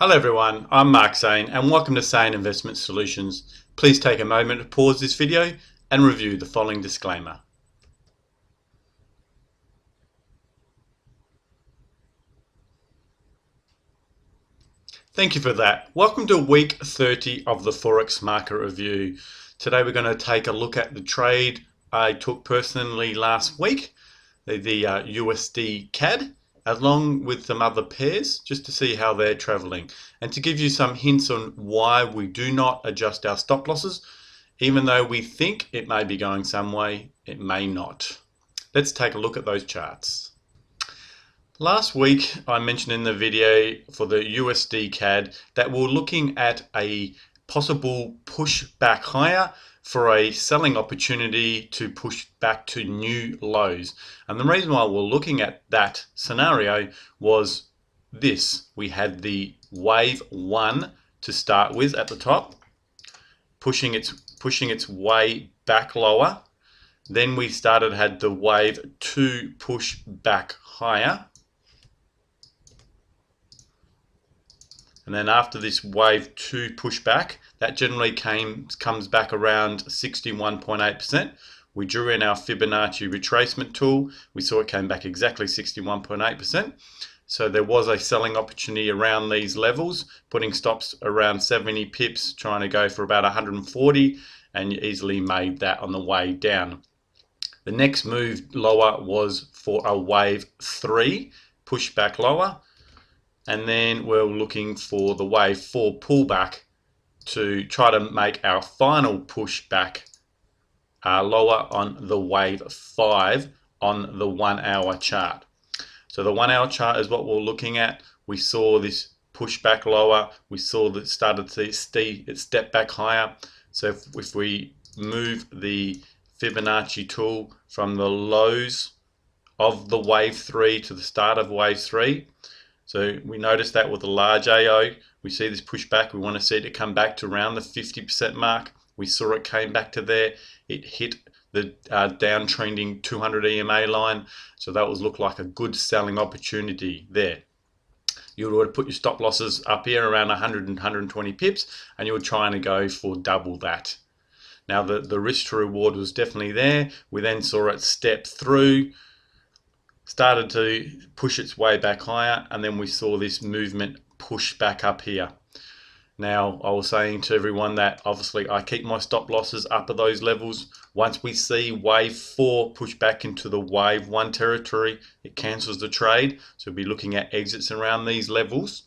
Hello everyone, I'm Mark Sain and welcome to Sain Investment Solutions. Please take a moment to pause this video and review the following disclaimer. Thank you for that. Welcome to week 30 of the Forex market review. Today we're going to take a look at the trade I took personally last week, the USD CAD, along with some other pairs, just to see how they're traveling and to give you some hints on why we do not adjust our stop losses. Even though we think it may be going some way, it may not. Let's take a look at those charts. Last week I mentioned in the video for the USD CAD that we're looking at a possible push back higher for a selling opportunity to push back to new lows. And the reason why we're looking at that scenario was this. We had the wave 1 to start with at the top, pushing its way back lower. Then we had the wave 2 push back higher. And then after this wave 2 pushback, that generally comes back around 61.8%. We drew in our Fibonacci retracement tool. We saw it came back exactly 61.8%. So there was a selling opportunity around these levels, putting stops around 70 pips, trying to go for about 140, and you easily made that on the way down. The next move lower was for a wave 3 pushback lower. And then we're looking for the wave 4 pullback to try to make our final pushback lower on the wave 5 on the 1 hour chart. So the 1 hour chart is what we're looking at. We saw this pushback lower. We saw that it started to step back higher. So if we move the Fibonacci tool from the lows of the wave 3 to the start of wave 3, so we noticed that with a large AO, we see this pushback. We want to see it to come back to around the 50% mark. We saw it came back to there. It hit the downtrending 200 EMA line. So that looked like a good selling opportunity there. You would put your stop losses up here around 100 and 120 pips, and you were trying to go for double that. Now the risk to reward was definitely there. We then saw it step through, started to push its way back higher, and then we saw this movement push back up here. Now, I was saying to everyone that obviously I keep my stop losses up at those levels. Once we see wave 4 push back into the wave 1 territory, it cancels the trade. So we'll be looking at exits around these levels,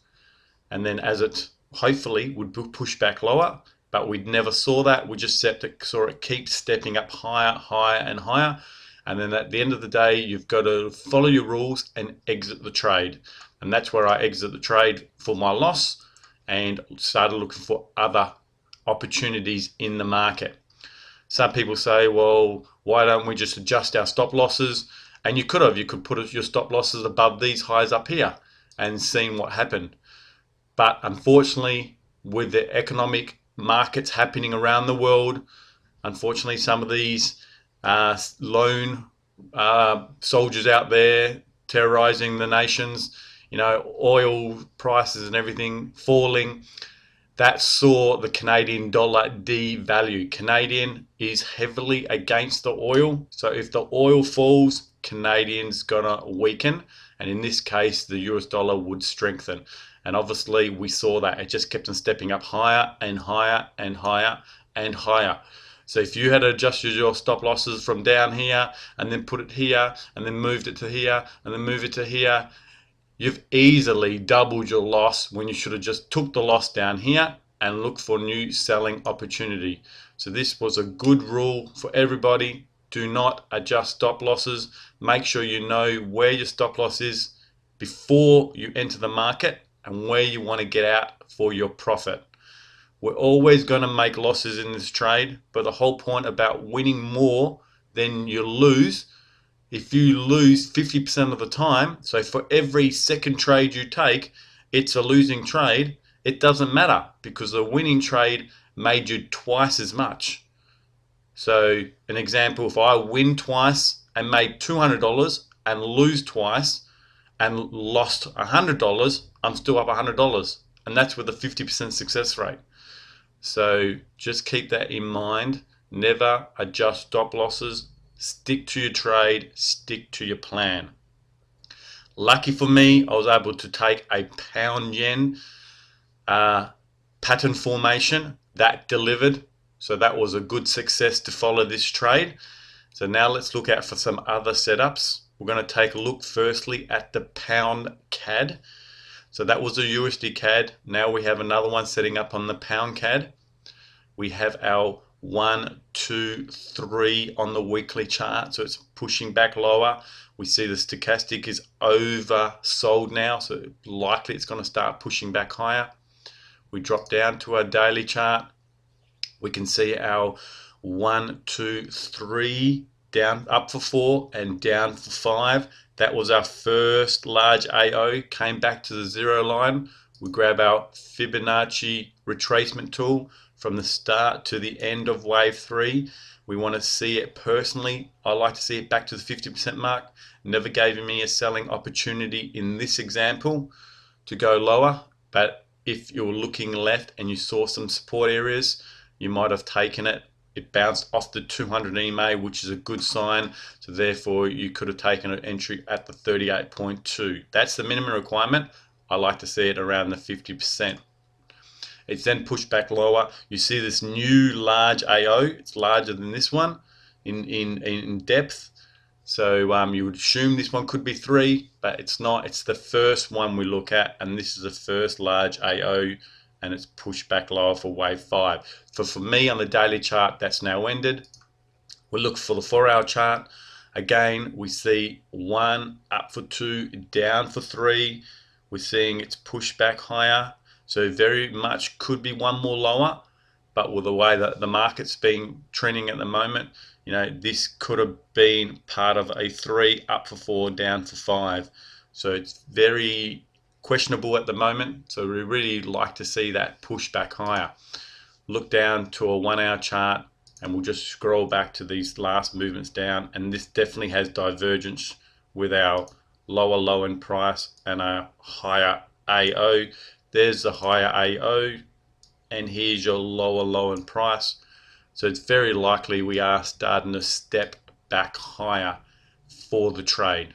and then as it hopefully would push back lower, but we never saw that. We just saw it keep stepping up higher, higher and higher. And then at the end of the day, you've got to follow your rules and exit the trade. And that's where I exit the trade for my loss and started looking for other opportunities in the market. Some people say, well, why don't we just adjust our stop losses? And you could put your stop losses above these highs up here and seen what happened. But unfortunately, with the economic markets happening around the world, unfortunately, some of these lone soldiers out there terrorizing the nations, oil prices and everything falling, that saw the Canadian dollar devalue. Canadian is heavily against the oil, so if the oil falls, Canadian's gonna weaken, and in this case the US dollar would strengthen. And obviously we saw that it just kept on stepping up higher and higher and higher and higher. So if you had adjusted your stop losses from down here and then put it here and then moved it to here and then move it to here, you've easily doubled your loss when you should have just took the loss down here and looked for new selling opportunity. So this was a good rule for everybody. Do not adjust stop losses. Make sure you know where your stop loss is before you enter the market and where you want to get out for your profit. We're always going to make losses in this trade, but the whole point about winning more than you lose, if you lose 50% of the time, so for every second trade you take, it's a losing trade, it doesn't matter because the winning trade made you twice as much. So an example, if I win twice and made $200 and lose twice and lost $100, I'm still up $100. and that's with a 50% success rate. So just keep that in mind. Never adjust stop losses. Stick to your trade, stick to your plan. Lucky for me, I was able to take a pound yen pattern formation that delivered. So that was a good success to follow this trade. So now let's look out for some other setups. We're going to take a look firstly at the pound CAD. So that was a USD CAD. Now we have another one setting up on the pound CAD. We have our 1, 2, 3 on the weekly chart. So it's pushing back lower. We see the stochastic is oversold now. So likely it's going to start pushing back higher. We drop down to our daily chart. We can see our 1, 2, 3 down, up for 4 and down for 5. That was our first large AO, came back to the zero line. We grab our Fibonacci retracement tool from the start to the end of wave 3. We want to see it personally. I like to see it back to the 50% mark. Never gave me a selling opportunity in this example to go lower, but if you're looking left and you saw some support areas, you might have taken it. It bounced off the 200 EMA, which is a good sign. So therefore, you could have taken an entry at the 38.2. That's the minimum requirement. I like to see it around the 50%. It's then pushed back lower. You see this new large AO. It's larger than this one in depth. So you would assume this one could be 3, but it's not. It's the first one we look at, and this is the first large AO, and it's pushed back lower for wave 5. For me on the daily chart, that's now ended. We look for the 4-hour chart. Again, we see 1 up for 2, down for 3. We're seeing it's pushed back higher. So very much could be one more lower, but with the way that the market's been trending at the moment, you know, this could have been part of a 3 up for 4, down for 5. So it's very questionable at the moment. So we really like to see that push back higher. Look down to a 1-hour chart, and we'll just scroll back to these last movements down, and this definitely has divergence with our lower low end price and a higher AO. There's the higher AO, and here's your lower low end price. So it's very likely we are starting to step back higher for the trade.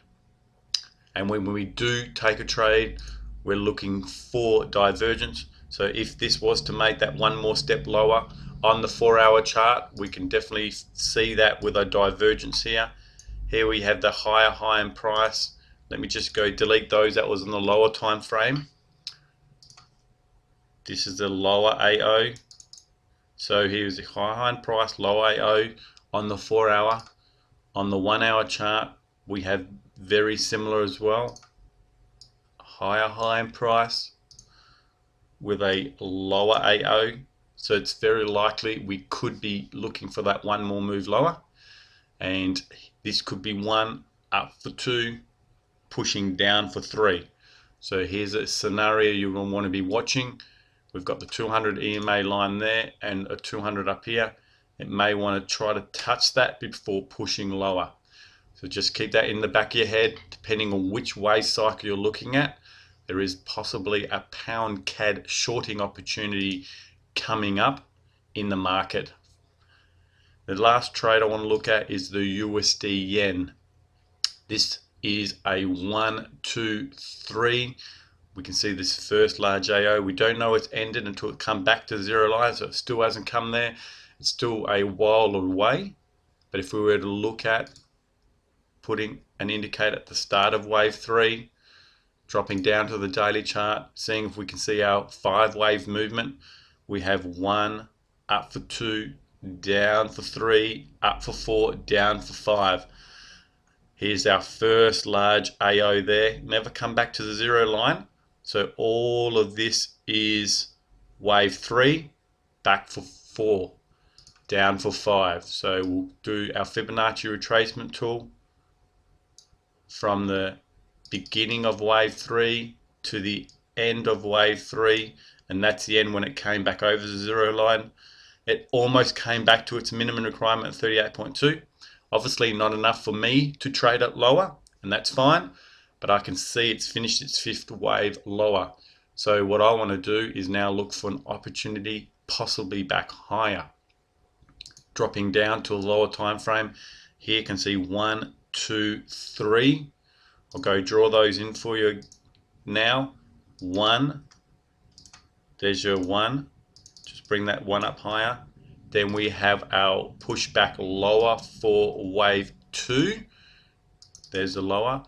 And when we do take a trade, we're looking for divergence. So if this was to make that one more step lower on the 4-hour chart, we can definitely see that with a divergence here. Here we have the higher high end price. Let me just go delete those. That was in the lower time frame. This is the lower AO. So here's the high end price, low AO on the 4-hour. On the 1-hour chart, we have very similar as well. Higher high end price with a lower AO. So it's very likely we could be looking for that one more move lower. And this could be 1 up for 2, pushing down for 3. So here's a scenario you're going to want to be watching. We've got the 200 EMA line there and a 200 up here. It may want to try to touch that before pushing lower. So just keep that in the back of your head. Depending on which wave cycle you're looking at, there is possibly a pound CAD shorting opportunity coming up in the market. The last trade I want to look at is the USD yen. This is a 1, 2, 3. We can see this first large AO. We don't know it's ended until it comes back to the zero line, so it still hasn't come there. It's still a while away. But if we were to look at putting an indicator at the start of wave 3, dropping down to the daily chart, seeing if we can see our 5-wave movement, we have 1 up for 2, down for 3, up for 4, down for 5. Here's our first large AO there. Never come back to the zero line. So all of this is wave 3, back for 4, down for 5. So we'll do our Fibonacci retracement tool from the beginning of wave 3 to the end of wave 3, and that's the end when it came back over the zero line. It almost came back to its minimum requirement of 38.2. Obviously not enough for me to trade it lower, and that's fine. But I can see it's finished its 5th wave lower. So what I want to do is now look for an opportunity, possibly back higher. Dropping down to a lower time frame. Here you can see 1, 2, 3. I'll go draw those in for you now. 1, there's your 1. Just bring that 1 up higher. Then we have our pushback lower for wave 2. There's the lower.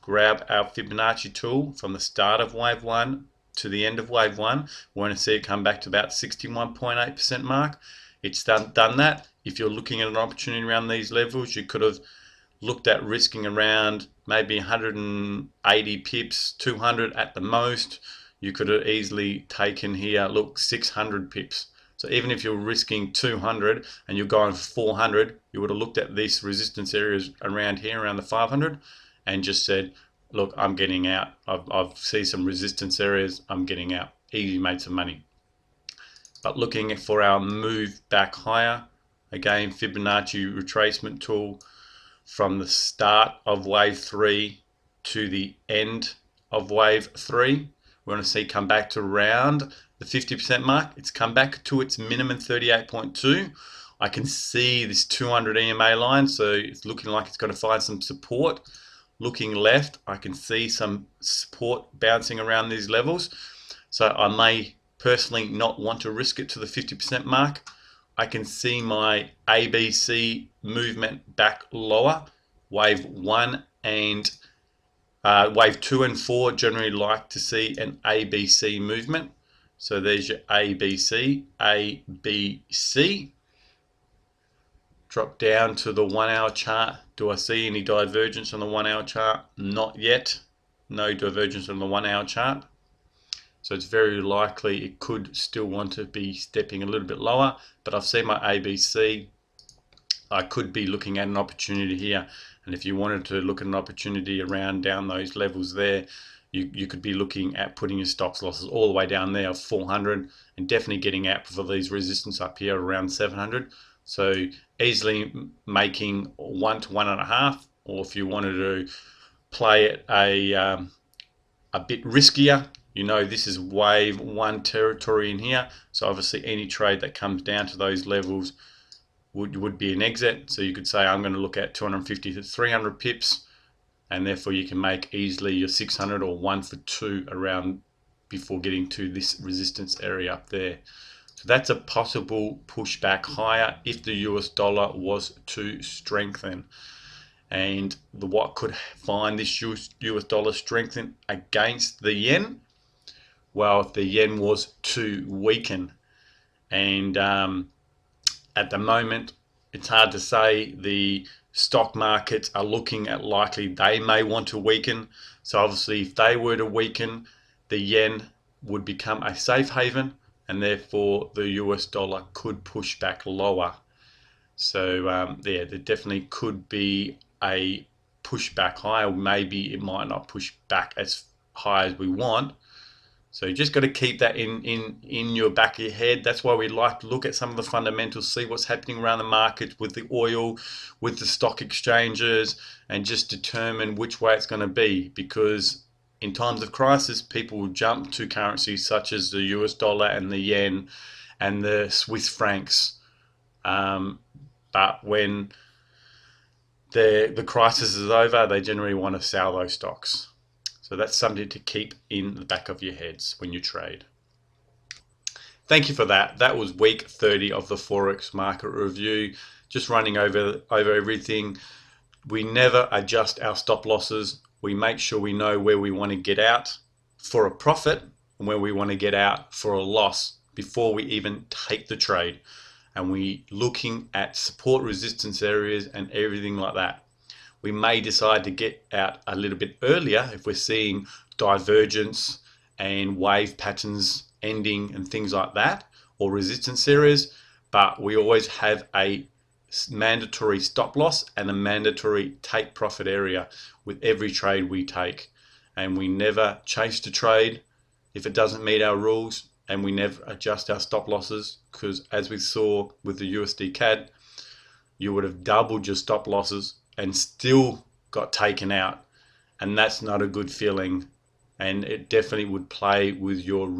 Grab our Fibonacci tool from the start of wave 1 to the end of wave 1. We want to see it come back to about 61.8% mark. It's done that. If you're looking at an opportunity around these levels, you could have looked at risking around maybe 180 pips, 200 at the most. You could have easily taken here, look, 600 pips. So even if you're risking 200 and you're going for 400, you would have looked at these resistance areas around here, around the 500, and just said, look, I'm getting out. I've seen some resistance areas, I'm getting out. Easy, made some money. But looking for our move back higher, again, Fibonacci retracement tool from the start of wave 3 to the end of wave 3. We want to see come back to around the 50% mark. It's come back to its minimum 38.2. I can see this 200 EMA line, so it's looking like it's going to find some support. Looking left, I can see some support bouncing around these levels. So I may personally not want to risk it to the 50% mark. I can see my ABC movement back lower. Wave 1 and wave 2 and 4 generally like to see an ABC movement. So there's your ABC, ABC. Drop down to the 1 hour chart. Do I see any divergence on the 1 hour chart? Not yet. No divergence on the 1 hour chart. So it's very likely it could still want to be stepping a little bit lower, but I've seen my ABC. I could be looking at an opportunity here. And if you wanted to look at an opportunity around down those levels there, you could be looking at putting your stops losses all the way down there of 400 and definitely getting out for these resistance up here around 700. So easily making 1 to 1.5, or if you wanted to play it a bit riskier, you know this is wave 1 territory in here. So obviously any trade that comes down to those levels would be an exit. So you could say I'm going to look at 250 to 300 pips, and therefore you can make easily your 600 or 1 for 2 around before getting to this resistance area up there. So that's a possible pushback higher if the US dollar was to strengthen. And what could find this US dollar strengthen against the yen? Well, if the yen was to weaken. And at the moment, it's hard to say. The stock markets are looking at likely they may want to weaken. So obviously, if they were to weaken, the yen would become a safe haven, and therefore the US dollar could push back lower. So yeah, there definitely could be a pushback higher. Maybe it might not push back as high as we want. So you just got to keep that in your back of your head. That's why we like to look at some of the fundamentals, see what's happening around the market with the oil, with the stock exchanges, and just determine which way it's going to be. Because in times of crisis, people will jump to currencies such as the US dollar and the yen and the Swiss francs. But when the crisis is over, they generally want to sell those stocks. So that's something to keep in the back of your heads when you trade. Thank you for that. That was week 30 of the Forex market review. Just running over everything. We never adjust our stop losses. We make sure we know where we want to get out for a profit and where we want to get out for a loss before we even take the trade. And we looking at support resistance areas and everything like that. We may decide to get out a little bit earlier if we're seeing divergence and wave patterns ending and things like that, or resistance areas, but we always have a mandatory stop loss and a mandatory take profit area with every trade we take. And we never chase the trade if it doesn't meet our rules, and we never adjust our stop losses, because as we saw with the USD CAD, you would have doubled your stop losses and still got taken out, and that's not a good feeling and it definitely would play with your